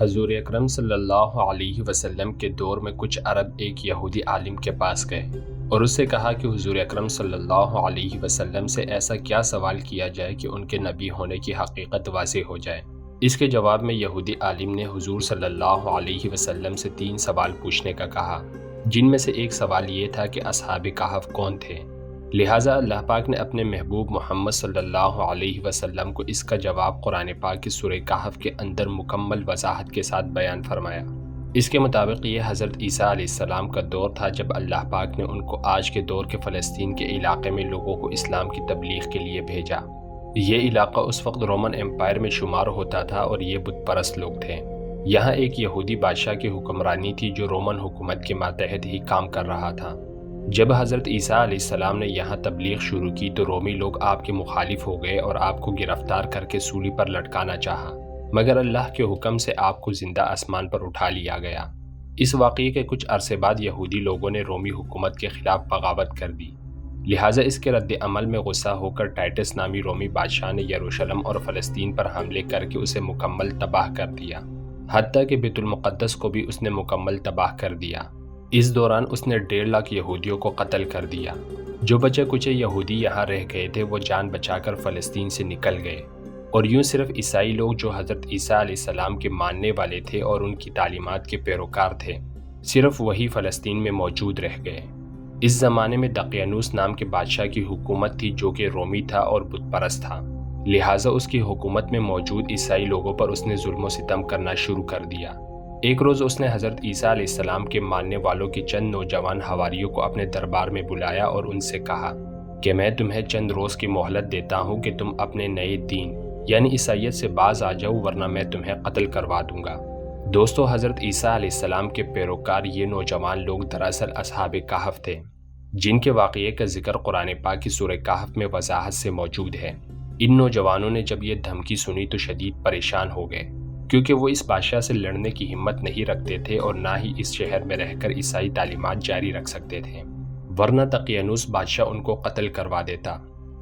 حضور اکرم صلی اللہ علیہ وسلم کے دور میں کچھ عرب ایک یہودی عالم کے پاس گئے اور اس سے کہا کہ حضور اکرم صلی اللہ علیہ وسلم سے ایسا کیا سوال کیا جائے کہ ان کے نبی ہونے کی حقیقت واضح ہو جائے۔ اس کے جواب میں یہودی عالم نے حضور صلی اللہ علیہ وسلم سے 3 سوال پوچھنے کا کہا، جن میں سے ایک سوال یہ تھا کہ اصحاب کہف کون تھے۔ لہٰذا اللہ پاک نے اپنے محبوب محمد صلی اللہ علیہ وسلم کو اس کا جواب قرآن پاک کی سورہ کہف کے اندر مکمل وضاحت کے ساتھ بیان فرمایا۔ اس کے مطابق یہ حضرت عیسیٰ علیہ السلام کا دور تھا جب اللہ پاک نے ان کو آج کے دور کے فلسطین کے علاقے میں لوگوں کو اسلام کی تبلیغ کے لیے بھیجا۔ یہ علاقہ اس وقت رومن امپائر میں شمار ہوتا تھا اور یہ بت پرست لوگ تھے۔ یہاں ایک یہودی بادشاہ کی حکمرانی تھی جو رومن حکومت کے ماتحت ہی کام کر رہا تھا۔ جب حضرت عیسیٰ علیہ السلام نے یہاں تبلیغ شروع کی تو رومی لوگ آپ کے مخالف ہو گئے اور آپ کو گرفتار کر کے سولی پر لٹکانا چاہا، مگر اللہ کے حکم سے آپ کو زندہ آسمان پر اٹھا لیا گیا۔ اس واقعے کے کچھ عرصے بعد یہودی لوگوں نے رومی حکومت کے خلاف بغاوت کر دی، لہٰذا اس کے رد عمل میں غصہ ہو کر ٹائٹس نامی رومی بادشاہ نے یروشلم اور فلسطین پر حملے کر کے اسے مکمل تباہ کر دیا، حتیٰ کہ بیت المقدس کو بھی اس نے مکمل تباہ کر دیا۔ اس دوران اس نے 1.5 لاکھ یہودیوں کو قتل کر دیا۔ جو بچے کچھ یہودی یہاں رہ گئے تھے وہ جان بچا کر فلسطین سے نکل گئے، اور یوں صرف عیسائی لوگ جو حضرت عیسیٰ علیہ السلام کے ماننے والے تھے اور ان کی تعلیمات کے پیروکار تھے، صرف وہی فلسطین میں موجود رہ گئے۔ اس زمانے میں دقیانوس نام کے بادشاہ کی حکومت تھی جو کہ رومی تھا اور بت پرست تھا، لہٰذا اس کی حکومت میں موجود عیسائی لوگوں پر اس نے ظلم و ستم کرنا شروع کر دیا۔ ایک روز اس نے حضرت عیسیٰ علیہ السلام کے ماننے والوں کے چند نوجوان حواریوں کو اپنے دربار میں بلایا اور ان سے کہا کہ میں تمہیں چند روز کی مہلت دیتا ہوں کہ تم اپنے نئے دین یعنی عیسائیت سے باز آ جاؤ، ورنہ میں تمہیں قتل کروا دوں گا۔ دوستو، حضرت عیسیٰ علیہ السلام کے پیروکار یہ نوجوان لوگ دراصل اصحاب کہف تھے، جن کے واقعے کا ذکر قرآن پاک کی سورہ کہف میں وضاحت سے موجود ہے۔ ان نوجوانوں نے جب یہ دھمکی سنی تو شدید پریشان ہو گئے، کیونکہ وہ اس بادشاہ سے لڑنے کی ہمت نہیں رکھتے تھے اور نہ ہی اس شہر میں رہ کر عیسائی تعلیمات جاری رکھ سکتے تھے، ورنہ دقیانوس بادشاہ ان کو قتل کروا دیتا۔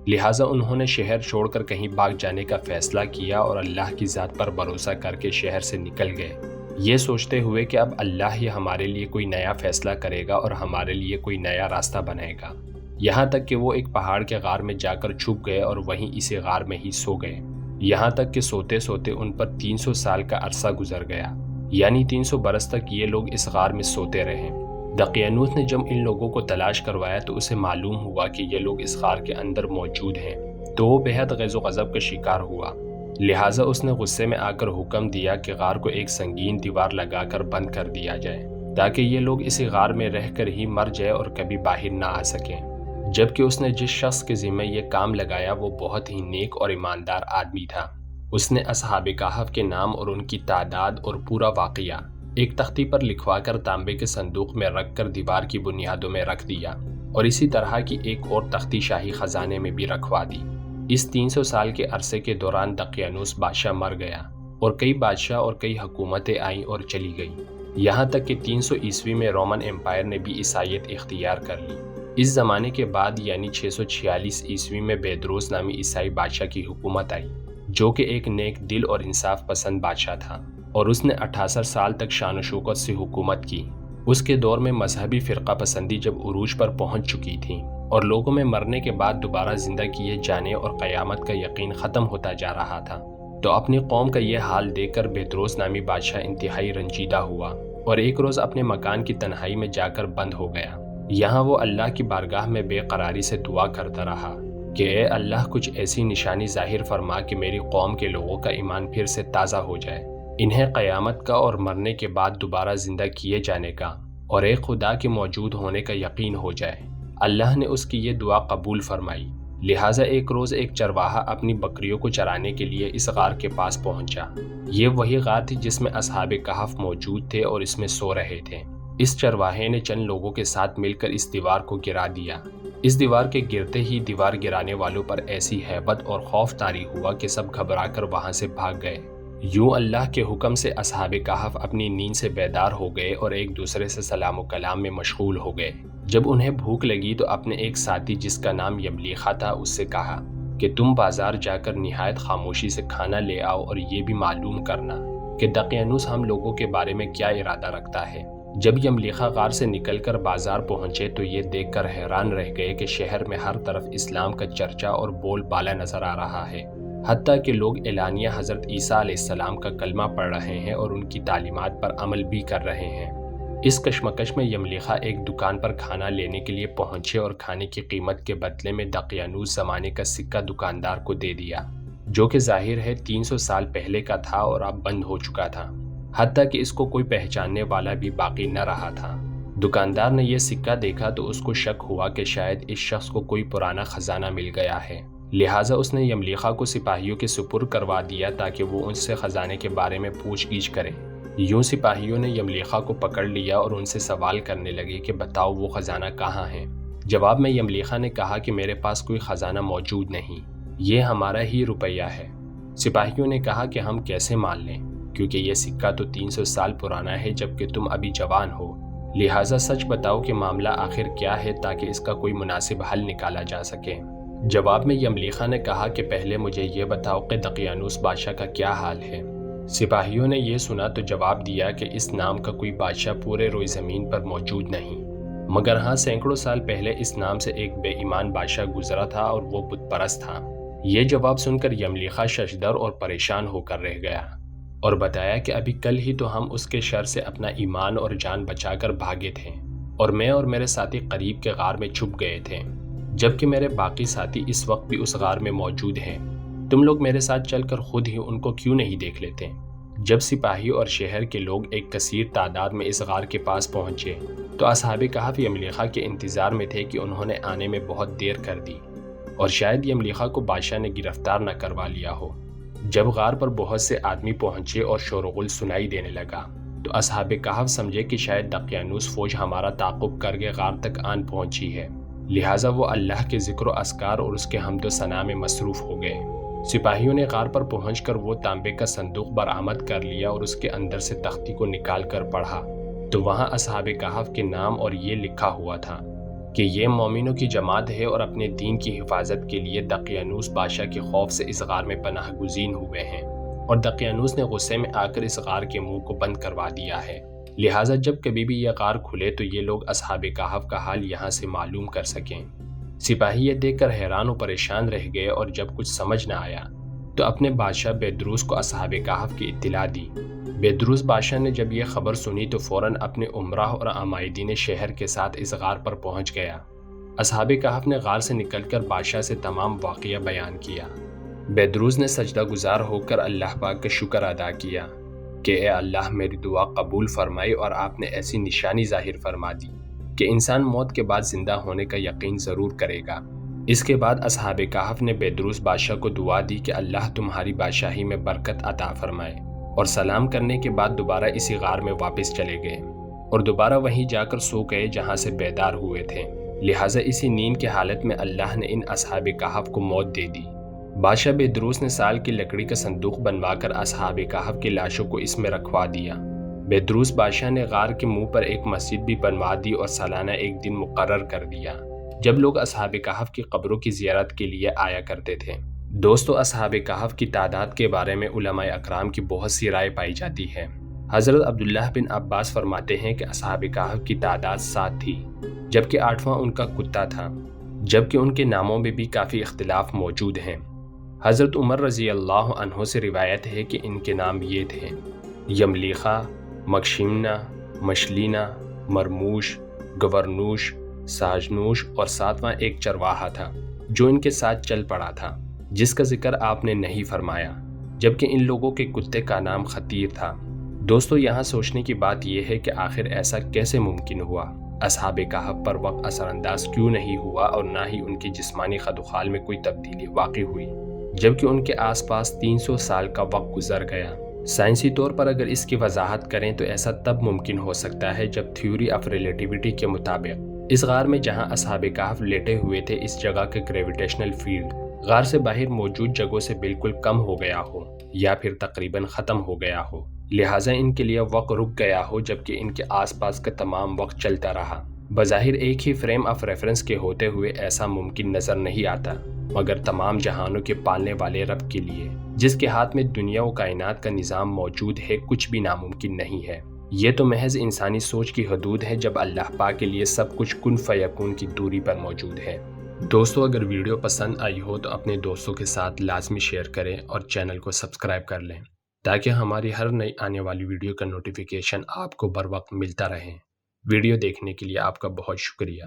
لہٰذا انہوں نے شہر چھوڑ کر کہیں بھاگ جانے کا فیصلہ کیا اور اللہ کی ذات پر بھروسہ کر کے شہر سے نکل گئے، یہ سوچتے ہوئے کہ اب اللہ ہی ہمارے لیے کوئی نیا فیصلہ کرے گا اور ہمارے لیے کوئی نیا راستہ بنائے گا۔ یہاں تک کہ وہ ایک پہاڑ کے غار میں جا کر چھپ گئے اور وہیں اسی غار میں ہی سو گئے، یہاں تک کہ سوتے سوتے ان پر 300 سال کا عرصہ گزر گیا، یعنی 300 برس تک یہ لوگ اس غار میں سوتے رہے۔ دقیانوس نے جب ان لوگوں کو تلاش کروایا تو اسے معلوم ہوا کہ یہ لوگ اس غار کے اندر موجود ہیں، تو وہ بہت غیظ و غضب کا شکار ہوا، لہٰذا اس نے غصے میں آ کر حکم دیا کہ غار کو ایک سنگین دیوار لگا کر بند کر دیا جائے، تاکہ یہ لوگ اسی غار میں رہ کر ہی مر جائے اور کبھی باہر نہ آ سکیں۔ جبکہ اس نے جس شخص کے ذمہ یہ کام لگایا وہ بہت ہی نیک اور ایماندار آدمی تھا۔ اس نے اصحاب کہف کے نام اور ان کی تعداد اور پورا واقعہ ایک تختی پر لکھوا کر تانبے کے صندوق میں رکھ کر دیوار کی بنیادوں میں رکھ دیا، اور اسی طرح کی ایک اور تختی شاہی خزانے میں بھی رکھوا دی۔ اس 300 سال کے عرصے کے دوران دقیانوس بادشاہ مر گیا اور کئی بادشاہ اور کئی حکومتیں آئیں اور چلی گئیں، یہاں تک کہ 300 عیسوی میں رومن امپائر نے بھی عیسائیت اختیار کر لی۔ اس زمانے کے بعد یعنی 646 عیسوی میں بیدروس نامی عیسائی بادشاہ کی حکومت آئی، جو کہ ایک نیک دل اور انصاف پسند بادشاہ تھا، اور اس نے 68 سال تک شان و شوکت سے حکومت کی۔ اس کے دور میں مذہبی فرقہ پسندی جب عروج پر پہنچ چکی تھی اور لوگوں میں مرنے کے بعد دوبارہ زندہ کیے جانے اور قیامت کا یقین ختم ہوتا جا رہا تھا، تو اپنی قوم کا یہ حال دیکھ کر بیدروس نامی بادشاہ انتہائی رنجیدہ ہوا اور ایک روز اپنے مکان کی تنہائی میں جا کر بند ہو گیا۔ یہاں وہ اللہ کی بارگاہ میں بے قراری سے دعا کرتا رہا کہ اے اللہ، کچھ ایسی نشانی ظاہر فرما کہ میری قوم کے لوگوں کا ایمان پھر سے تازہ ہو جائے، انہیں قیامت کا اور مرنے کے بعد دوبارہ زندہ کیے جانے کا اور ایک خدا کے موجود ہونے کا یقین ہو جائے۔ اللہ نے اس کی یہ دعا قبول فرمائی، لہٰذا ایک روز ایک چرواہا اپنی بکریوں کو چرانے کے لیے اس غار کے پاس پہنچا۔ یہ وہی غار تھی جس میں اصحاب کہف موجود تھے اور اس میں سو رہے تھے۔ اس چرواہے نے چند لوگوں کے ساتھ مل کر اس دیوار کو گرا دیا۔ اس دیوار کے گرتے ہی دیوار گرانے والوں پر ایسی ہیبت اور خوف طاری ہوا کہ سب گھبرا کر وہاں سے بھاگ گئے۔ یوں اللہ کے حکم سے اصحاب کہف اپنی نیند سے بیدار ہو گئے اور ایک دوسرے سے سلام و کلام میں مشغول ہو گئے۔ جب انہیں بھوک لگی تو اپنے ایک ساتھی جس کا نام یملیخا تھا اس سے کہا کہ تم بازار جا کر نہایت خاموشی سے کھانا لے آؤ اور یہ بھی معلوم کرنا کہ دقیانوس ہم لوگوں کے بارے میں کیا ارادہ رکھتا ہے۔ جب یملیخا غار سے نکل کر بازار پہنچے تو یہ دیکھ کر حیران رہ گئے کہ شہر میں ہر طرف اسلام کا چرچا اور بول بالا نظر آ رہا ہے، حتیٰ کہ لوگ اعلانیہ حضرت عیسیٰ علیہ السلام کا کلمہ پڑھ رہے ہیں اور ان کی تعلیمات پر عمل بھی کر رہے ہیں۔ اس کشمکش میں یملیخا ایک دکان پر کھانا لینے کے لیے پہنچے اور کھانے کی قیمت کے بدلے میں دقیانوس زمانے کا سکہ دکاندار کو دے دیا، جو کہ ظاہر ہے 300 سال پہلے کا تھا اور اب بند ہو چکا تھا، حتیٰ کہ اس کو کوئی پہچاننے والا بھی باقی نہ رہا تھا۔ دکاندار نے یہ سکہ دیکھا تو اس کو شک ہوا کہ شاید اس شخص کو کوئی پرانا خزانہ مل گیا ہے، لہٰذا اس نے یملیخا کو سپاہیوں کے سپرد کروا دیا تاکہ وہ ان سے خزانے کے بارے میں پوچھ گچھ کرے۔ یوں سپاہیوں نے یملیخا کو پکڑ لیا اور ان سے سوال کرنے لگے کہ بتاؤ وہ خزانہ کہاں ہے۔ جواب میں یملیخا نے کہا کہ میرے پاس کوئی خزانہ موجود نہیں، یہ ہمارا ہی روپیہ ہے۔ سپاہیوں نے کہا کہ ہم کیسے مان لیں، کیونکہ یہ سکہ تو 300 سال پرانا ہے جبکہ تم ابھی جوان ہو، لہٰذا سچ بتاؤ کہ معاملہ آخر کیا ہے تاکہ اس کا کوئی مناسب حل نکالا جا سکے۔ جواب میں یملیخا نے کہا کہ پہلے مجھے یہ بتاؤ کہ دقیانوس بادشاہ کا کیا حال ہے۔ سپاہیوں نے یہ سنا تو جواب دیا کہ اس نام کا کوئی بادشاہ پورے روئے زمین پر موجود نہیں، مگر ہاں سینکڑوں سال پہلے اس نام سے ایک بے ایمان بادشاہ گزرا تھا اور وہ بت پرست تھا۔ یہ جواب سن کر یملیخا ششدر اور پریشان ہو کر رہ گیا اور بتایا کہ ابھی کل ہی تو ہم اس کے شر سے اپنا ایمان اور جان بچا کر بھاگے تھے اور میں اور میرے ساتھی قریب کے غار میں چھپ گئے تھے، جبکہ میرے باقی ساتھی اس وقت بھی اس غار میں موجود ہیں۔ تم لوگ میرے ساتھ چل کر خود ہی ان کو کیوں نہیں دیکھ لیتے؟ جب سپاہی اور شہر کے لوگ ایک کثیر تعداد میں اس غار کے پاس پہنچے تو اصحاب کہف یملیخا کے انتظار میں تھے کہ انہوں نے آنے میں بہت دیر کر دی اور شاید یملیخا کو بادشاہ نے گرفتار نہ کروا لیا ہو۔ جب غار پر بہت سے آدمی پہنچے اور شور و غل سنائی دینے لگا تو اصحاب کہف سمجھے کہ شاید دقیانوس فوج ہمارا تعاقب کر کے غار تک آن پہنچی ہے، لہٰذا وہ اللہ کے ذکر و اذکار اور اس کے حمد و ثنا میں مصروف ہو گئے۔ سپاہیوں نے غار پر پہنچ کر وہ تانبے کا صندوق برآمد کر لیا اور اس کے اندر سے تختی کو نکال کر پڑھا تو وہاں اصحاب کہف کے نام اور یہ لکھا ہوا تھا کہ یہ مومنوں کی جماعت ہے اور اپنے دین کی حفاظت کے لیے دقیانوس بادشاہ کے خوف سے اس غار میں پناہ گزین ہوئے ہیں، اور دقیانوس نے غصے میں آ کر اس غار کے منہ کو بند کروا دیا ہے، لہٰذا جب کبھی بھی یہ غار کھلے تو یہ لوگ اصحاب کہف کا حال یہاں سے معلوم کر سکیں۔ سپاہی یہ دیکھ کر حیران و پریشان رہ گئے اور جب کچھ سمجھ نہ آیا تو اپنے بادشاہ بیدروس کو اصحاب کہف کی اطلاع دی۔ بیدروس بادشاہ نے جب یہ خبر سنی تو فوراً اپنے عمراء اور عمائدین شہر کے ساتھ اس غار پر پہنچ گیا۔ اصحاب کہف نے غار سے نکل کر بادشاہ سے تمام واقعہ بیان کیا۔ بیدروس نے سجدہ گزار ہو کر اللہ پاک کا شکر ادا کیا کہ اے اللہ میری دعا قبول فرمائی اور آپ نے ایسی نشانی ظاہر فرما دی کہ انسان موت کے بعد زندہ ہونے کا یقین ضرور کرے گا۔ اس کے بعد اصحاب کہف نے بیدروس بادشاہ کو دعا دی کہ اللہ تمہاری بادشاہی میں برکت عطا فرمائے، اور سلام کرنے کے بعد دوبارہ اسی غار میں واپس چلے گئے اور دوبارہ وہیں جا کر سو گئے جہاں سے بیدار ہوئے تھے، لہٰذا اسی نیند کی حالت میں اللہ نے ان اصحاب کہف کو موت دے دی۔ بادشاہ بیدروس نے سال کی لکڑی کا صندوق بنوا کر اصحاب کہف کی لاشوں کو اس میں رکھوا دیا۔ بیدروس بادشاہ نے غار کے منہ پر ایک مسجد بھی بنوا دی اور سالانہ ایک دن مقرر کر دیا جب لوگ اصحاب کہف کی قبروں کی زیارت کے لیے آیا کرتے تھے۔ دوستو، اصحاب کہف کی تعداد کے بارے میں علماء اکرام کی بہت سی رائے پائی جاتی ہے۔ حضرت عبداللہ بن عباس فرماتے ہیں کہ اصحاب کہف کی تعداد 7 تھی، جبکہ 8واں ان کا کتا تھا، جبکہ ان کے ناموں میں بھی کافی اختلاف موجود ہیں۔ حضرت عمر رضی اللہ عنہ سے روایت ہے کہ ان کے نام یہ تھے: یملیخا، مکشیمنا، مشلینا، مرموش، گورنوش، ساجنوش، اور 7واں ایک چرواہا تھا جو ان کے ساتھ چل پڑا تھا، جس کا ذکر آپ نے نہیں فرمایا، جبکہ ان لوگوں کے کتے کا نام خطیر تھا۔ دوستو، یہاں سوچنے کی بات یہ ہے کہ آخر ایسا کیسے ممکن ہوا؟ اصحاب کہف پر وقت اثر انداز کیوں نہیں ہوا اور نہ ہی ان کی جسمانی خد و خال میں کوئی تبدیلی واقع ہوئی، جبکہ ان کے آس پاس 300 سال کا وقت گزر گیا؟ سائنسی طور پر اگر اس کی وضاحت کریں تو ایسا تب ممکن ہو سکتا ہے جب تھیوری آف ریلیٹیوٹی کے مطابق اس غار میں جہاں اصحاب کہف لیٹے ہوئے تھے اس جگہ کا گریویٹیشنل فیلڈ غار سے باہر موجود جگہوں سے بالکل کم ہو گیا ہو یا پھر تقریباً ختم ہو گیا ہو، لہٰذا ان کے لیے وقت رک گیا ہو جبکہ ان کے آس پاس کا تمام وقت چلتا رہا۔ بظاہر ایک ہی فریم آف ریفرنس کے ہوتے ہوئے ایسا ممکن نظر نہیں آتا، مگر تمام جہانوں کے پالنے والے رب کے لیے، جس کے ہاتھ میں دنیا و کائنات کا نظام موجود ہے، کچھ بھی ناممکن نہیں ہے۔ یہ تو محض انسانی سوچ کی حدود ہے جب اللہ پاک کے لیے سب کچھ کن فیکون کی دوری پر موجود ہے۔ دوستو، اگر ویڈیو پسند آئی ہو تو اپنے دوستوں کے ساتھ لازمی شیئر کریں اور چینل کو سبسکرائب کر لیں تاکہ ہماری ہر نئی آنے والی ویڈیو کا نوٹیفیکیشن آپ کو بر وقت ملتا رہے۔ ویڈیو دیکھنے کے لیے آپ کا بہت شکریہ۔